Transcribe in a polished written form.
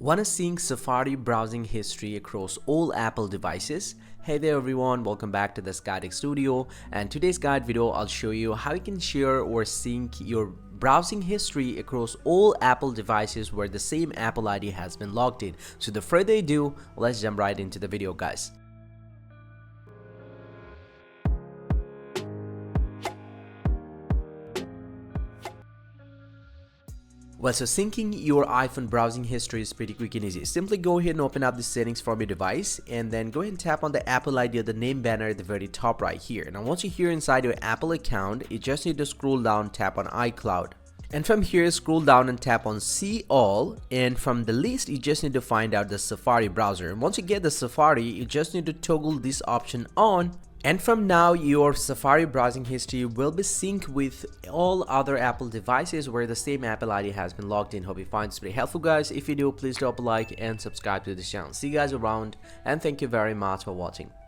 Wanna sync Safari browsing history across all Apple devices? Hey there everyone, welcome back to the Guiding Studio, and today's guide video I'll show you how you can share or sync your browsing history across all Apple devices where the same Apple ID has been logged in. So without further ado, let's jump right into the video, guys. Well, so syncing your iPhone browsing history is pretty quick and easy. Simply go ahead and open up the settings from your device and then go ahead and tap on the Apple ID or the name banner at the very top right here. Now once you're here inside your Apple account, you just need to scroll down, tap on iCloud. And from here, scroll down and tap on See All, and from the list you just need to find out the Safari browser. And once you get the Safari, you just need to toggle this option on, and from now your Safari browsing history will be synced with all other Apple devices where the same Apple ID has been logged in. Hope you find this pretty helpful, guys. If you do, please drop a like and subscribe to this channel. See you guys around, and thank you very much for watching.